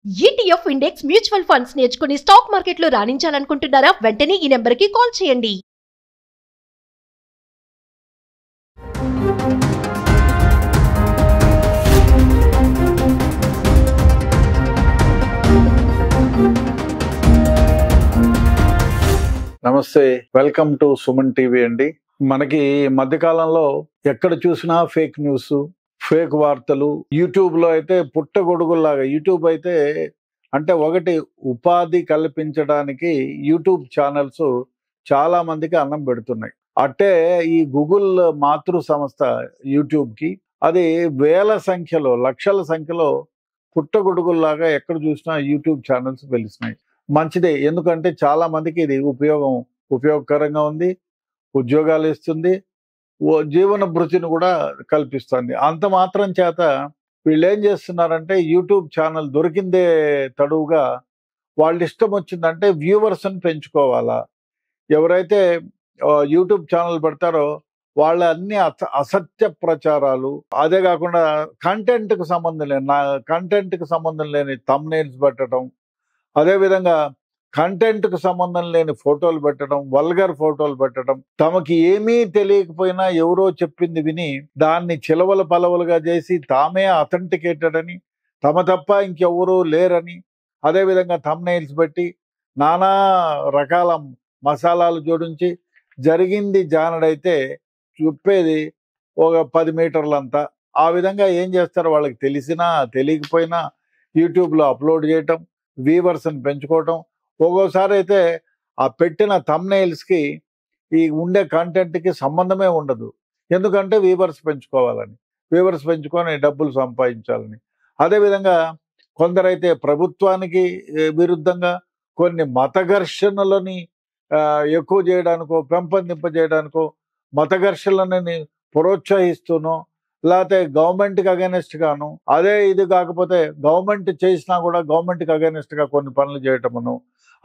ETF index mutual funds నేర్చుకుని stock మార్కెట్లో రాణించాలనుకుంటున్నారా? వెంటనే ఈ నెంబర్కి కాల్ చేయండి. నమస్తే, వెల్కమ్ టు సుమన్ టీవీ అండి. మనకి మధ్యకాలంలో ఎక్కడ చూసినా ఫేక్ న్యూస్, ఫేక్ వార్తలు. యూట్యూబ్ లో అయితే పుట్టగొడుగుల్లాగా. యూట్యూబ్ అయితే అంటే ఒకటి ఉపాధి కల్పించడానికి యూట్యూబ్ ఛానల్స్ చాలా మందికి అన్నం పెడుతున్నాయి. అట్టే ఈ గూగుల్ మాతృ సంస్థ యూట్యూబ్ కి అది వేల సంఖ్యలో, లక్షల సంఖ్యలో పుట్టగొడుగుల్లాగా ఎక్కడ చూసినా యూట్యూబ్ ఛానల్స్ వెలుస్తున్నాయి. మంచిదే, ఎందుకంటే చాలా మందికి ఇది ఉపయోగకరంగా ఉంది, ఉద్యోగాలు ఇస్తుంది, జీవన భృతిని కూడా కల్పిస్తుంది. అంత మాత్రం చేత వీళ్ళు ఏం చేస్తున్నారంటే యూట్యూబ్ ఛానల్ దొరికిందే తడువుగా వాళ్ళ ఇష్టం వచ్చిందంటే వ్యూవర్స్ని పెంచుకోవాలా. ఎవరైతే యూట్యూబ్ ఛానల్ పెడతారో వాళ్ళ అన్ని అసత్య ప్రచారాలు, అదే కాకుండా కంటెంట్కి సంబంధం లేని థంబ్నెయిల్స్ పెట్టడం, అదేవిధంగా కంటెంట్కి సంబంధం లేని ఫోటోలు పెట్టడం, వల్గర్ ఫోటోలు పెట్టడం, తమకి ఏమీ తెలియకపోయినా ఎవరో చెప్పింది విని దాన్ని చిలవల పలవలుగా చేసి తామే అథెంటికేటెడ్ అని, తమ తప్ప ఇంకెవరూ లేరని, అదేవిధంగా థంబ్నెయిల్స్ పెట్టి నానా రకాల మసాలాలు జోడించి జరిగింది జానడైతే చెప్పేది ఒక 10 మీటర్లంతా. ఆ విధంగా ఏం చేస్తారో వాళ్ళకి తెలిసినా తెలియకపోయినా యూట్యూబ్లో అప్లోడ్ చేయటం, వ్యూవర్స్ని పెంచుకోవటం. ఒక్కోసారి అయితే ఆ పెట్టిన థంబ్నెయిల్స్కి ఈ ఉండే కంటెంట్కి సంబంధమే ఉండదు. ఎందుకంటే వ్యూవర్స్ పెంచుకొని డబ్బులు సంపాదించాలని. అదేవిధంగా కొందరైతే ప్రభుత్వానికి విరుద్ధంగా కొన్ని మత ఘర్షణలని ఎక్కువ చేయడానికో, పెంపొందింపజేయడానికో, మత ఘర్షణలని ప్రోత్సహిస్తూనో, లేకపోతే గవర్నమెంట్కి అగైనెస్ట్ గాను, అదే ఇది కాకపోతే గవర్నమెంట్ చేసినా కూడా గవర్నమెంట్కి అగైనెస్ట్ గా కొన్ని పనులు చేయటమును,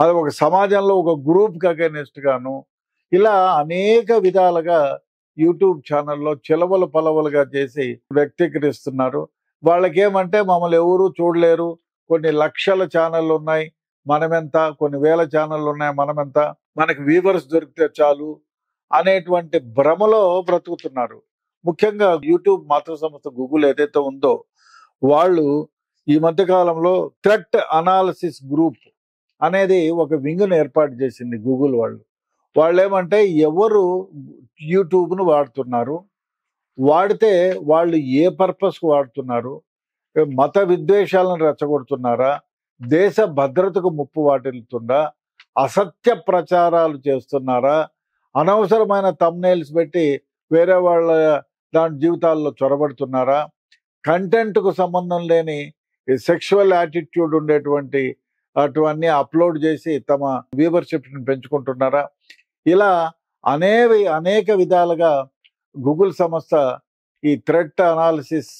అది ఒక సమాజంలో ఒక గ్రూప్కి అగైనెస్ట్ గాను, ఇలా అనేక విధాలుగా యూట్యూబ్ ఛానల్లో చిలవలు పలవలుగా చేసి వ్యక్తీకరిస్తున్నారు. వాళ్ళకేమంటే మమ్మల్ని ఎవరు చూడలేరు, కొన్ని లక్షల ఛానళ్ళు ఉన్నాయి మనమెంత, కొన్ని వేల ఛానళ్ళు ఉన్నాయి మనమెంత, మనకి వ్యూవర్స్ దొరికితే చాలు అనేటువంటి భ్రమలో బ్రతుకుతున్నారు. ముఖ్యంగా యూట్యూబ్ మాతృ సంస్థ గూగుల్ ఏదైతే ఉందో వాళ్ళు ఈ మధ్య కాలంలో థ్రెట్ అనాలిసిస్ గ్రూప్ అనేది ఒక వింగ్ను ఏర్పాటు చేసింది గూగుల్ వాళ్ళు ఏమంటే ఎవరు యూట్యూబ్ను వాడుతున్నారు, వాడితే వాళ్ళు ఏ పర్పస్కు వాడుతున్నారు, మత విద్వేషాలను రెచ్చగొడుతున్నారా, దేశ భద్రతకు ముప్పు వాటిల్లుతుందా, అసత్య ప్రచారాలు చేస్తున్నారా, అనవసరమైన థంబ్నెయిల్స్ పెట్టి వేరే వాళ్ళ దాని జీవితాల్లో చొరబడుతున్నారా, కంటెంట్కు సంబంధం లేని సెక్షువల్ యాటిట్యూడ్ ఉండేటువంటి అటువన్నీ అప్లోడ్ చేసి తమ వ్యూవర్షిప్ని పెంచుకుంటున్నారా, ఇలా అనేక విధాలుగా గూగుల్ సంస్థ ఈ థ్రెట్ అనాలిసిస్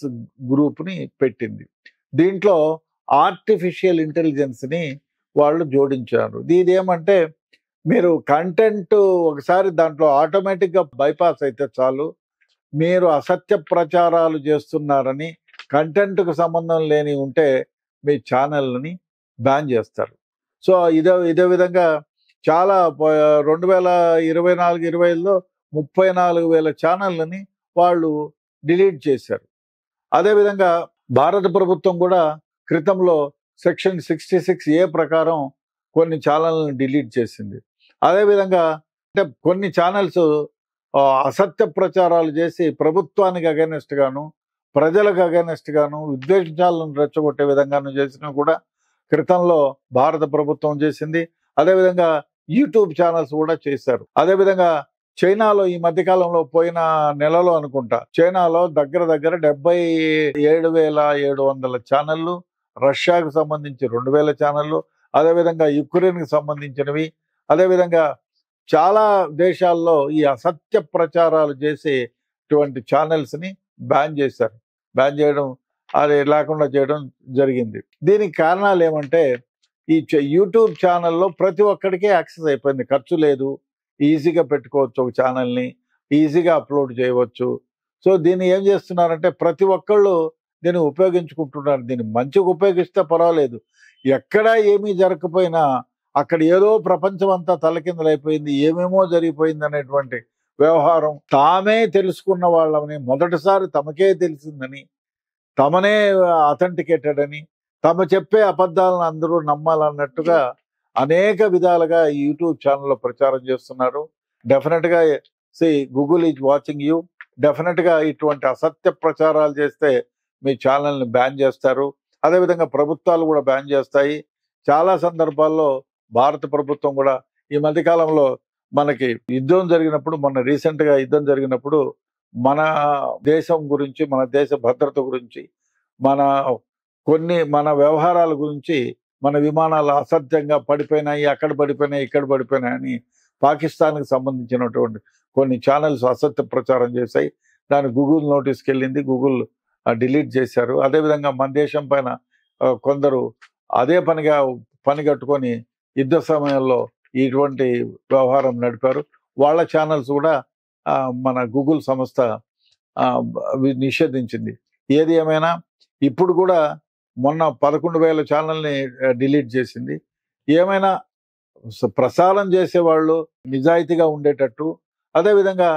గ్రూప్ని పెట్టింది. దీంట్లో ఆర్టిఫిషియల్ ఇంటెలిజెన్స్ని వాళ్ళు జోడించారు. ఇదేమంటే మీరు కంటెంట్ ఒకసారి దాంట్లో ఆటోమేటిక్గా బైపాస్ అయితే చాలు, మీరు అసత్య ప్రచారాలు చేస్తున్నారని, కంటెంట్కు సంబంధం లేని ఉంటే మీ ఛానల్ని బ్యాన్ చేస్తారు. సో ఇదే విధంగా చాలా 2024-25లో 34,000 ఛానళ్ళని వాళ్ళు డిలీట్ చేశారు. అదేవిధంగా భారత ప్రభుత్వం కూడా క్రితంలో సెక్షన్ 66A ప్రకారం కొన్ని ఛానళ్ళని డిలీట్ చేసింది. అదేవిధంగా అంటే కొన్ని ఛానల్స్ అసత్య ప్రచారాలు చేసి ప్రభుత్వానికి అగైనెస్ట్ గాను, ప్రజలకు అగైనెస్ట్ గాను, విద్వేషాలను రెచ్చగొట్టే విధంగాను చేసినా కూడా క్రితంలో భారత ప్రభుత్వం చేసింది. అదేవిధంగా యూట్యూబ్ ఛానల్స్ కూడా చేశారు. అదేవిధంగా చైనాలో ఈ మధ్యకాలంలో పోయిన నెలలో అనుకుంటా, చైనాలో దగ్గర 77,700 ఛానళ్ళు, రష్యాకు సంబంధించి 2,000 ఛానళ్ళు, అదేవిధంగా యుక్రెయిన్కి సంబంధించినవి, అదేవిధంగా చాలా దేశాల్లో ఈ అసత్య ప్రచారాలు చేసేటువంటి ఛానల్స్ని బ్యాన్ చేశారు. బ్యాన్ చేయడం, అది లేకుండా చేయడం జరిగింది. దీనికి కారణాలు ఏమంటే ఈ యూట్యూబ్ ఛానల్లో ప్రతి ఒక్కడికే యాక్సెస్ అయిపోయింది, ఖర్చు లేదు, ఈజీగా పెట్టుకోవచ్చు, ఒక ఛానల్ని ఈజీగా అప్లోడ్ చేయవచ్చు. సో దీన్ని ఏం చేస్తున్నారంటే ప్రతి ఒక్కళ్ళు దీన్ని ఉపయోగించుకుంటున్నారు. దీన్ని మంచిగా ఉపయోగిస్తే పర్వాలేదు, ఎక్కడా ఏమీ జరగకపోయినా అక్కడ ఏదో ప్రపంచం అంతా తలకిందులైపోయింది, ఏమేమో జరిగిపోయింది అనేటువంటి వ్యవహారం తామే తెలుసుకున్న వాళ్ళని, మొదటిసారి తమకే తెలిసిందని, తమనే అథెంటికేటెడ్ అని, తమ చెప్పే అబద్ధాలను అందరూ నమ్మాలన్నట్టుగా అనేక విధాలుగా ఈ యూట్యూబ్ ఛానల్లో ప్రచారం చేస్తున్నారు. డెఫినెట్ గా Google is watching you. Definite గా ఇటువంటి అసత్య ప్రచారాలు చేస్తే మీ ఛానల్ని బ్యాన్ చేస్తారు. అదేవిధంగా ప్రభుత్వాలు కూడా బ్యాన్ చేస్తాయి. చాలా సందర్భాల్లో భారత ప్రభుత్వం కూడా ఈ మధ్య కాలంలో మనకి యుద్ధం జరిగినప్పుడు, మొన్న రీసెంట్ గా యుద్ధం జరిగినప్పుడు మన దేశం గురించి, మన దేశ భద్రత గురించి, మన వ్యవహారాల గురించి, మన విమానాలు అసత్యంగా పడిపోయినాయి, అక్కడ పడిపోయినాయి, ఇక్కడ పడిపోయినాయి అని పాకిస్తాన్కి సంబంధించినటువంటి కొన్ని ఛానల్స్ అసత్య ప్రచారం చేశాయి. దాని గూగుల్ నోటీస్కి వెళ్ళింది, గూగుల్ డిలీట్ చేశారు. అదేవిధంగా మన దేశం పైన కొందరు అదే పని కట్టుకొని యుద్ధ సమయంలో ఇటువంటి వ్యవహారం నడిపారు. వాళ్ళ ఛానల్స్ కూడా మన గూగుల్ సంస్థ నిషేధించింది. ఏది ఏమైనా ఇప్పుడు కూడా మొన్న 11,000 ఛానల్ని డిలీట్ చేసింది. ఏమైనా ప్రసారం చేసేవాళ్ళు నిజాయితీగా ఉండేటట్టు, అదేవిధంగా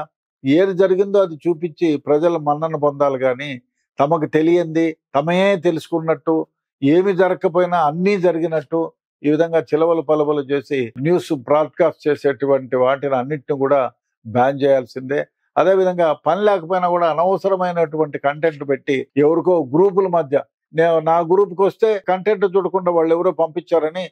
ఏది జరిగిందో అది చూపించి ప్రజల మన్నన పొందాలి, కానీ తమకు తెలియంది తమే తెలుసుకున్నట్టు, ఏమి జరగకపోయినా అన్నీ జరిగినట్టు ఈ విధంగా చిలవలు పలవలు చేసి న్యూస్ బ్రాడ్కాస్ట్ చేసేటువంటి వాటిని అన్నిటిని కూడా బ్యాన్ చేయాల్సిందే. అదేవిధంగా పని లేకపోయినా కూడా అనవసరమైనటువంటి కంటెంట్ పెట్టి ఎవరికో గ్రూపుల మధ్య, నా గ్రూప్కి వస్తే కంటెంట్ చూడకుండా వాళ్ళు ఎవరో పంపించారని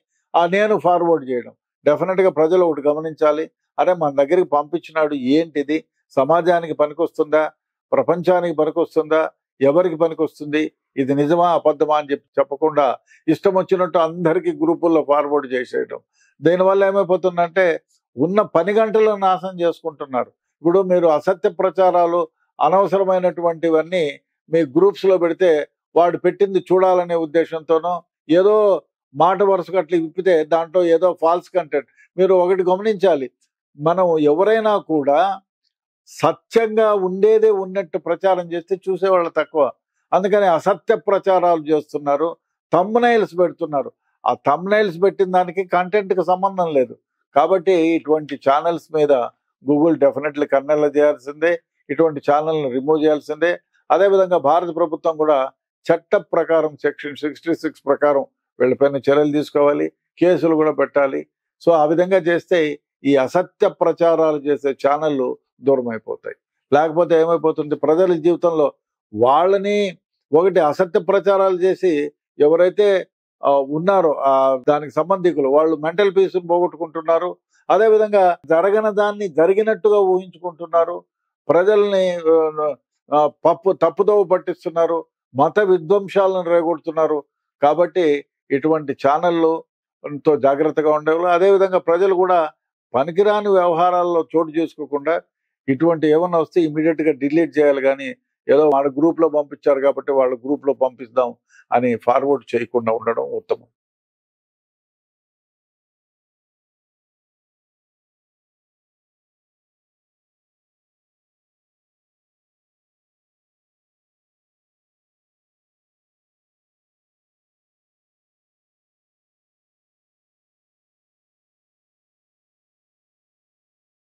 నేను ఫార్వర్డ్ చేయడం. డెఫినెట్ గా ప్రజలు ఒకటి గమనించాలి, అరే మన దగ్గరికి పంపించినాడు ఏంటిది, సమాజానికి పనికొస్తుందా, ప్రపంచానికి పనికొస్తుందా, ఎవరికి పనికొస్తుంది, ఇది నిజమా అబద్ధమా అని చెప్పకుండా ఇష్టం వచ్చినట్టు అందరికీ గ్రూపుల్లో ఫార్వర్డ్ చేసేయడం. దీనివల్ల ఏమైపోతుందంటే ఉన్న పని గంటలను నాశనం చేసుకుంటున్నారు. ఇప్పుడు మీరు అసత్య ప్రచారాలు, అనవసరమైనటువంటివన్నీ మీ గ్రూప్స్లో పెడితే వాడు పెట్టింది చూడాలనే ఉద్దేశంతోనో ఏదో మాట వరుసగా అట్లా విప్పితే దాంట్లో ఏదో ఫాల్స్ కంటెంట్. మీరు ఒకటి గమనించాలి, మనం ఎవరైనా కూడా సత్యంగా ఉండేదే ఉన్నట్టు ప్రచారం చేస్తే చూసేవాళ్ళు తక్కువ. అందుకని అసత్య ప్రచారాలు చేస్తున్నారు, థంబ్నైల్స్ పెడుతున్నారు. ఆ థంబ్నైల్స్ పెట్టిన దానికి కంటెంట్కి సంబంధం లేదు. కాబట్టి ఇటువంటి ఛానల్స్ మీద గూగుల్ డెఫినెట్లీ కన్నెల్ల చేయాల్సిందే, ఇటువంటి ఛానల్ని రిమూవ్ చేయాల్సిందే. అదేవిధంగా భారత ప్రభుత్వం కూడా చట్ట ప్రకారం సెక్షన్ 66 ప్రకారం వీళ్ళపైన చర్యలు తీసుకోవాలి, కేసులు కూడా పెట్టాలి. సో ఆ విధంగా చేస్తే ఈ అసత్య ప్రచారాలు చేసే ఛానళ్ళు దూరం అయిపోతాయి. లేకపోతే ఏమైపోతుంది, ప్రజల జీవితంలో వాళ్ళని ఒకటి అసత్య ప్రచారాలు చేసి ఎవరైతే ఉన్నారో దానికి సంబంధికులు వాళ్ళు మెంటల్ పీస్ని పోగొట్టుకుంటున్నారు. అదేవిధంగా జరగని దాన్ని జరిగినట్టుగా ఊహించుకుంటున్నారు, ప్రజల్ని తప్పుదోవ పట్టిస్తున్నారు, మత విధ్వంసాలను రేగొడుతున్నారు. కాబట్టి ఇటువంటి ఛానళ్ళతో జాగ్రత్తగా ఉండేవాళ్ళు. అదేవిధంగా ప్రజలు కూడా పనికిరాని వ్యవహారాల్లో చోటు చేసుకోకుండా ఇటువంటి ఏమన్నా వస్తే ఇమీడియట్ గా డిలీట్ చేయాలి, కానీ ఏదో వాళ్ళ గ్రూప్ లో పంపించారు కాబట్టి వాళ్ళ గ్రూప్ లో పంపిస్తాం అని ఫార్వర్డ్ చేయకుండా ఉండడం ఉత్తమం.